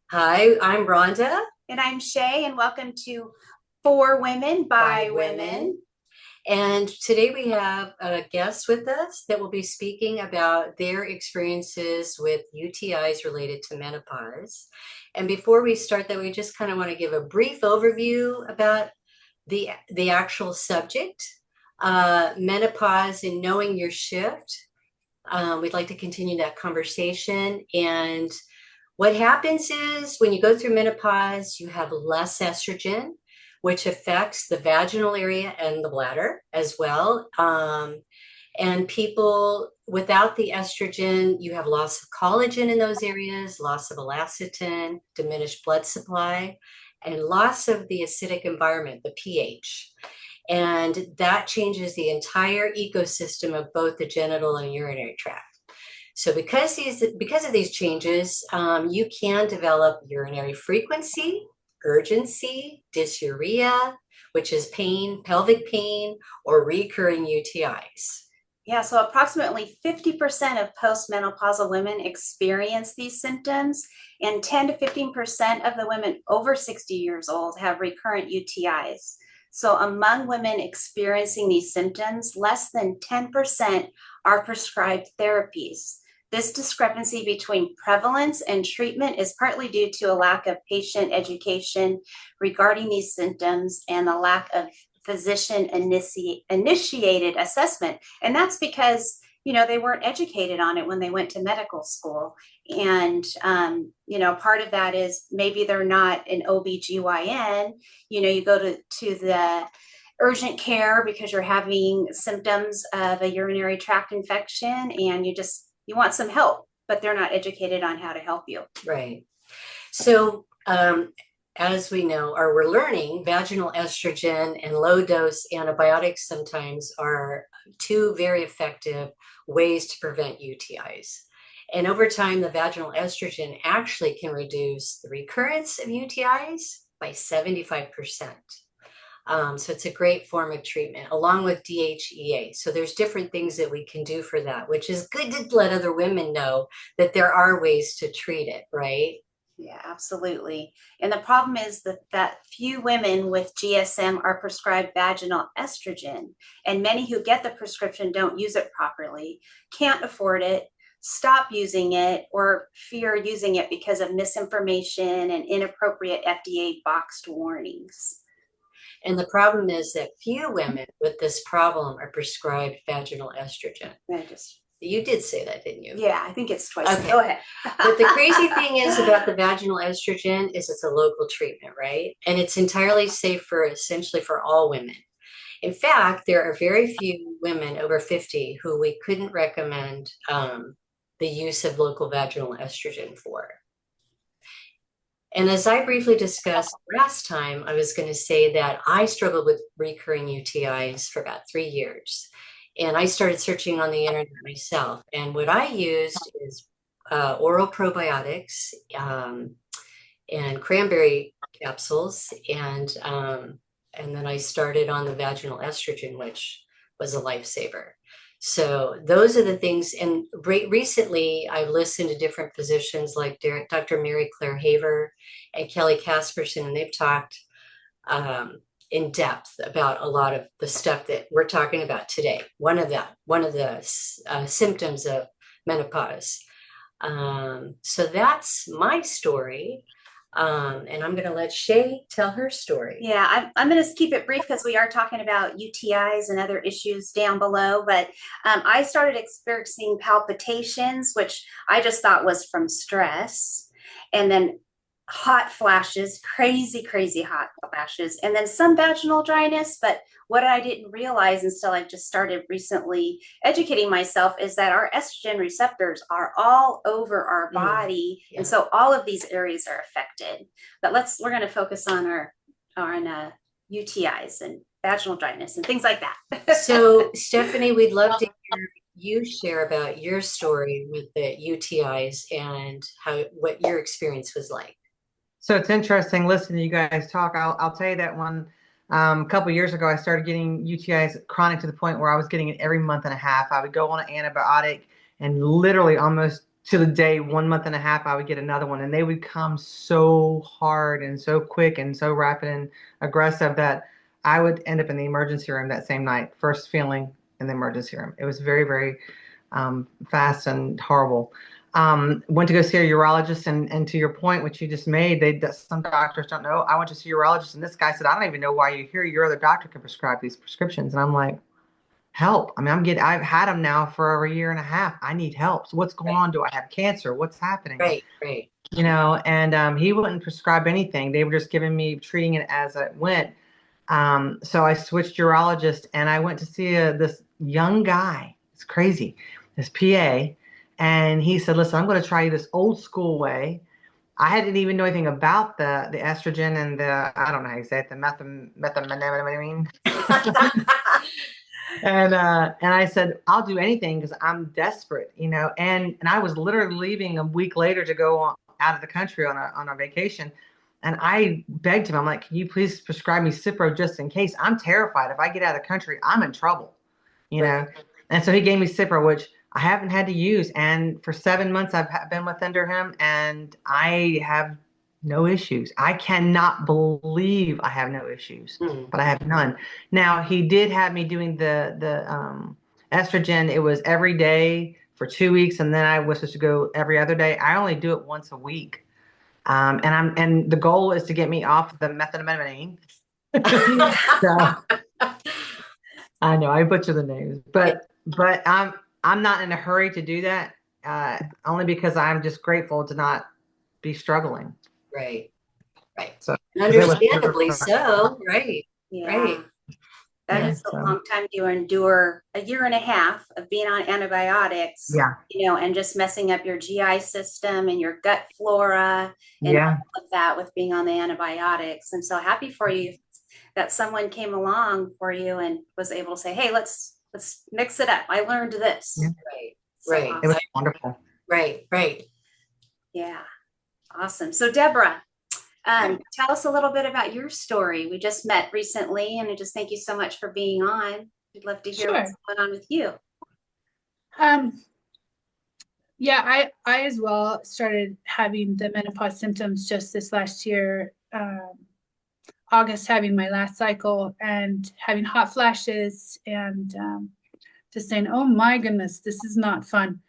Hi, I'm Rhonda And I'm Shay, and welcome to For Women by by Women. Women. And today we have a guest with us that will be speaking about their experiences with UTIs related to menopause. And before we start that, we just kind of want to give a brief overview about the actual subject, menopause and knowing your shift. We'd like to continue that conversation. And what happens is when you go through menopause, you have less estrogen, which affects the vaginal area and the bladder as well. And people without the estrogen, you have loss of collagen in those areas, loss of elastin, diminished blood supply, and loss of the acidic environment, the pH. And that changes the entire ecosystem of both the genital and urinary tract. So because of these changes, you can develop urinary frequency, urgency, dysuria, which is pain, pelvic pain, or recurring UTIs. Yeah, so approximately 50% of postmenopausal women experience these symptoms, and 10 to 15% of the women over 60 years old have recurrent UTIs. So, among women experiencing these symptoms, less than 10% are prescribed therapies. This discrepancy between prevalence and treatment is partly due to a lack of patient education regarding these symptoms and the lack of physician initiated assessment. And that's because, they weren't educated on it when they went to medical school. And, part of that is maybe they're not an OBGYN. You go to the urgent care because you're having symptoms of a urinary tract infection and you want some help, but they're not educated on how to help you. Right. So, as we know, or we're learning, vaginal estrogen and low dose antibiotics sometimes are two very effective ways to prevent UTIs. And over time, the vaginal estrogen actually can reduce the recurrence of UTIs by 75%. So it's a great form of treatment along with DHEA. So there's different things that we can do for that, which is good to let other women know that there are ways to treat it, right? Yeah, absolutely. And the problem is that few women with GSM are prescribed vaginal estrogen, and many who get the prescription don't use it properly, can't afford it, stop using it, or fear using it because of misinformation and inappropriate FDA boxed warnings. And the problem is that few women with this problem are prescribed vaginal estrogen. I just You did say that, didn't you? Yeah, I think it's twice. Okay. Go ahead. But the crazy thing is about the vaginal estrogen is it's a local treatment, right? And it's entirely safe for essentially for all women. In fact, there are very few women over 50 who we couldn't recommend the use of local vaginal estrogen for. And as I briefly discussed last time, I was going to say that I struggled with recurring UTIs for about 3 years. And I started searching on the internet myself. And what I used is oral probiotics and cranberry capsules. And then I started on the vaginal estrogen, which was a lifesaver. So those are the things. And recently, I've listened to different physicians like Dr. Mary Claire Haver and Kelly Casperson, and they've talked in depth about a lot of the stuff that we're talking about today. One of the symptoms of menopause. So that's my story. And I'm going to let Shay tell her story. Yeah, I'm going to keep it brief because we are talking about UTIs and other issues down below. But I started experiencing palpitations, which I just thought was from stress, and then hot flashes, crazy, crazy hot flashes, and then some vaginal dryness. But what I didn't realize until I just started recently educating myself is that our estrogen receptors are all over our body. Yeah. And so all of these areas are affected. But we're going to focus on UTIs and vaginal dryness and things like that. So, Stephanie, we'd love to hear you share about your story with the UTIs and what your experience was like. So it's interesting listening to you guys talk. I'll tell you that when a couple of years ago I started getting UTIs chronic to the point where I was getting it every month and a half. I would go on an antibiotic and literally almost to the day, 1 month and a half, I would get another one, and they would come so hard and so quick and so rapid and aggressive that I would end up in the emergency room that same night, first feeling in the emergency room. It was very, very fast and horrible. Went to go see a urologist, and to your point, which you just made, some doctors don't know. I went to see a urologist, and this guy said, "I don't even know why you're here. Your other doctor can prescribe these prescriptions." And I'm like, help. I mean, I've had them now for over a year and a half. I need help. So what's going on? Do I have cancer? What's happening? Right, right. And he wouldn't prescribe anything. They were just giving me, treating it as it went. So I switched urologist, and I went to see this young guy. It's crazy, this PA. And he said, listen, I'm going to try you this old school way. I didn't even know anything about the estrogen and I don't know how you say it, the methamphetamine. And I said, I'll do anything because I'm desperate, And I was literally leaving a week later to go out of the country on a vacation. And I begged him, I'm like, can you please prescribe me Cipro just in case? I'm terrified. If I get out of the country, I'm in trouble, Right. And so he gave me Cipro, which I haven't had to use. And for 7 months, I've been under him, and I have no issues. I cannot believe I have no issues, but I have none. Now, he did have me doing the estrogen. It was every day for 2 weeks, and then I was supposed to go every other day. I only do it once a week. And the goal is to get me off the methamphetamine. So, I know I butcher the names, but I'm not in a hurry to do that. Only because I'm just grateful to not be struggling. Right. Right. So understandably so. Right. Yeah. Right. That is a long time to endure a year and a half of being on antibiotics, and just messing up your GI system and your gut flora and all of that with being on the antibiotics. I'm so happy for you that someone came along for you and was able to say, hey, let's mix it up. I learned this. Yeah. Right. So right. Awesome. It was wonderful. Right. Right. Yeah. Awesome. So Deborah, tell us a little bit about your story. We just met recently, and I just thank you so much for being on. We'd love to hear what's going on with you. Yeah, I as well started having the menopause symptoms just this last year. August, having my last cycle and having hot flashes and just saying, oh my goodness, this is not fun.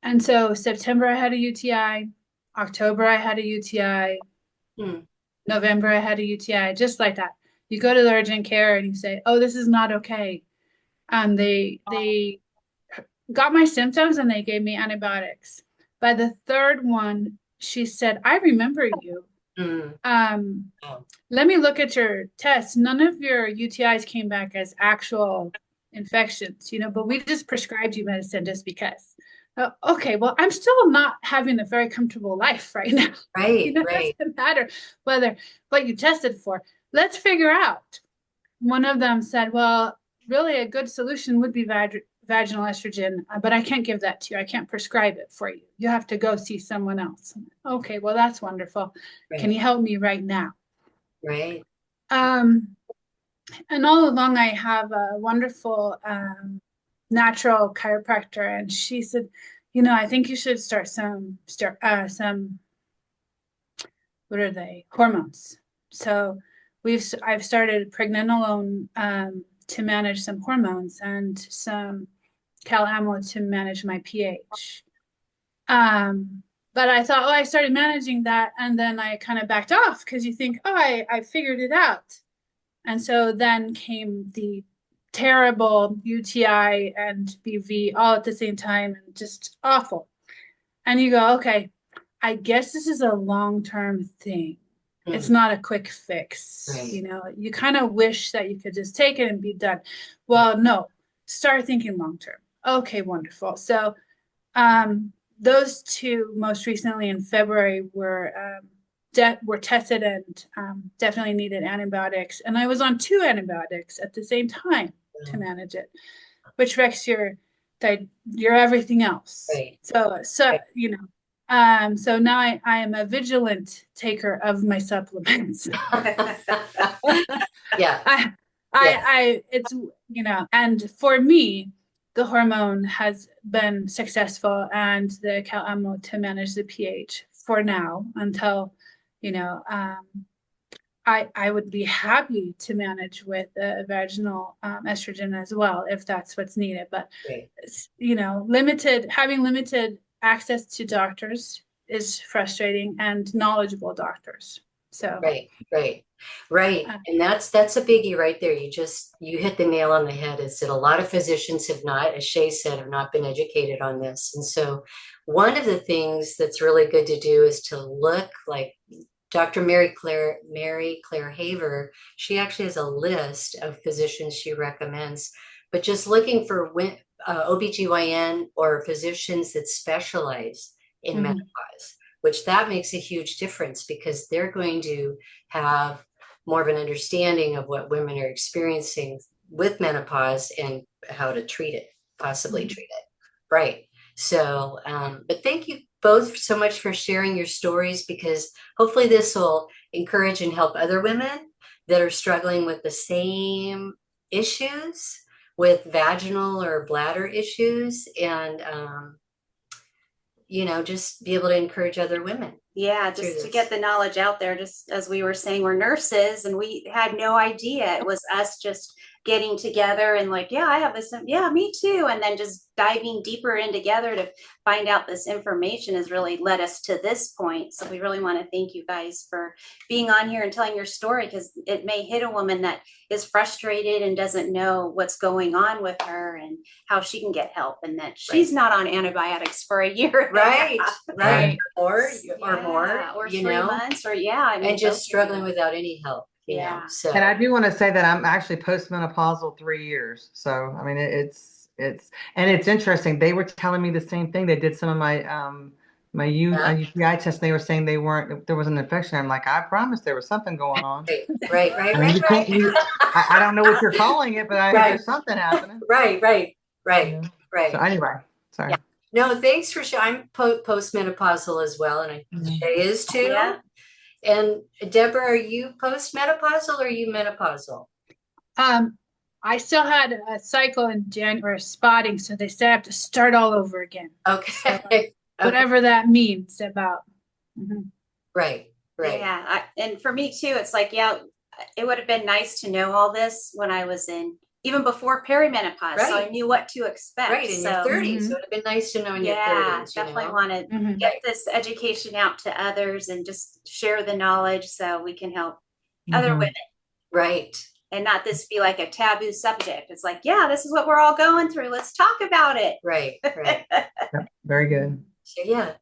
And so September I had a UTI, October I had a UTI, November I had a UTI, just like that. You go to the urgent care and you say, oh, this is not okay. And they got my symptoms and they gave me antibiotics. By the third one, she said, I remember you. Let me look at your tests. None of your UTIs came back as actual infections, but we just prescribed you medicine just because. Okay, well, I'm still not having a very comfortable life right now. Right, It doesn't matter what you tested for. Let's figure out. One of them said, well, really a good solution would be vaginal estrogen, but I can't give that to you. I can't prescribe it for you. You have to go see someone else. Okay, well, that's wonderful. Right. Can you help me right now? Right. And all along, I have a wonderful natural chiropractor, and she said, I think you should start some what are they? Hormones. So I've started pregnenolone to manage some hormones and some cal-amyl to manage my pH. But I thought, I started managing that, and then I kind of backed off because you think, I figured it out. And so then came the terrible UTI and BV all at the same time, and just awful. And you go, okay, I guess this is a long-term thing. It's not a quick fix. Right. You kind of wish that you could just take it and be done. Well, no, start thinking long-term. Okay, wonderful. So those two most recently in February were tested and definitely needed antibiotics. And I was on 2 antibiotics at the same time to manage it, which wrecks your everything else. Right. So right. So now I am a vigilant taker of my supplements. Yeah. I it's and for me, the hormone has been successful and the CalAMO to manage the pH for now until, you know, I would be happy to manage with vaginal estrogen as well if that's what's needed. But Right. you know, having limited access to doctors is frustrating, and knowledgeable doctors. So Right. uh, And that's a biggie right there. You hit the nail on the head, is that a lot of physicians have not, as Shay said, have not been educated on this. And so one of the things that's really good to do is to look like Dr. Mary Claire Haver. She actually has a list of physicians she recommends, but just looking for OBGYN or physicians that specialize in mhm. menopause, which that makes a huge difference because they're going to have more of an understanding of what women are experiencing with menopause and how to treat it, possibly treat it. Right. So, but thank you both so much for sharing your stories, because hopefully this will encourage and help other women that are struggling with the same issues, with vaginal or bladder issues, and just be able to encourage other women. Yeah, just to get the knowledge out there. Just as we were saying, we're nurses and we had no idea. It was us just getting together and like, yeah, I have this. Yeah, me too. And then just diving deeper in together to find out this information has really led us to this point. So we really want to thank you guys for being on here and telling your story, because it may hit a woman that is frustrated and doesn't know what's going on with her and how she can get help, and that she's not on antibiotics for a year. Right. Or more, or 3 months, or and just struggling without any help. You know, so. And I do want to say that I'm actually postmenopausal 3 years. So I mean, it's interesting. They were telling me the same thing. They did some of my UTI test. And they were saying there was an infection. I'm like, I promise there was something going on. Right. I mean, I don't know what you're calling it, but there's something happening. Right. So anyway, sorry. Yeah. No, thanks for sharing. I'm postmenopausal as well, and Shay is too. Yeah. And Deborah, are you postmenopausal or are you menopausal? I still had a cycle in January, spotting, so they said I have to start all over again. Okay. So, whatever that means about. Right. Yeah, and for me too, it's like, yeah, it would have been nice to know all this when I was even before perimenopause, so I knew what to expect. Right, in your 30s, it would have been nice to know in your 30s. Yeah, definitely want to get this education out to others and just share the knowledge so we can help other women. Right. And not this be like a taboo subject. It's like, yeah, this is what we're all going through. Let's talk about it. Right. Very good. So, yeah.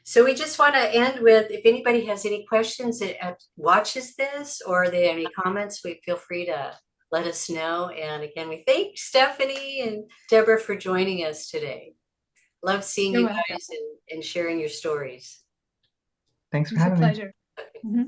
So we just want to end with, if anybody has any questions that watches this, or they have any comments, feel free to let us know. And again, we thank Stephanie and Deborah for joining us today. Love seeing you guys and sharing your stories. Thanks for having me. It's a pleasure.